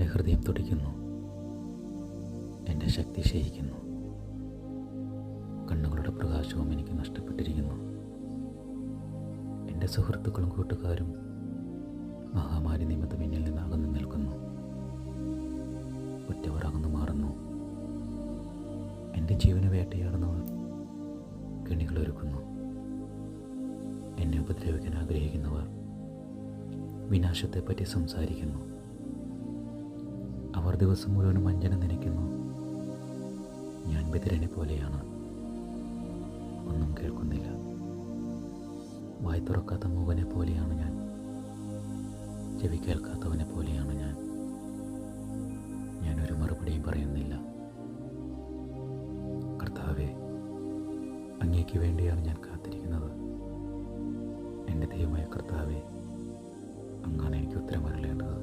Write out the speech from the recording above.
എൻ്റെ ഹൃദയം തുടിക്കുന്നു, എൻ്റെ ശക്തി ക്ഷയിക്കുന്നു, കണ്ണുകളുടെ പ്രകാശവും എനിക്ക് നഷ്ടപ്പെട്ടിരിക്കുന്നു. എൻ്റെ സുഹൃത്തുക്കളും കൂട്ടുകാരും മഹാമാരി നിമിത്തം എന്നിൽ നിന്ന് അകന്നു നിൽക്കുന്നു. ഉറ്റവർ അകന്നു മാറുന്നു. എൻ്റെ ജീവന് വേട്ടയാടുന്നവർ കെണികളൊരുക്കുന്നു. എന്നെ ഉപദ്രവിക്കാൻ ആഗ്രഹിക്കുന്നവർ വിനാശത്തെപ്പറ്റി സംസാരിക്കുന്നു. അവർ ദിവസം മുഴുവനും വഞ്ചന നനയ്ക്കുന്നു. ഞാൻ ബധിരനെ പോലെയാണ്, ഒന്നും കേൾക്കുന്നില്ല. വായി തുറക്കാത്ത മൂകനെ പോലെയാണ് ഞാൻ, ചെവി കേൾക്കാത്തവനെ പോലെയാണ് ഞാനൊരു മറുപടിയും പറയുന്നില്ല. കർത്താവേ, അങ്ങേക്ക് വേണ്ടിയാണ് ഞാൻ കാത്തിരിക്കുന്നത്. എൻ്റെ ദൈവമായ കർത്താവേ, അങ്ങാണ് എനിക്ക് ഉത്തരമരുളേണ്ടത്.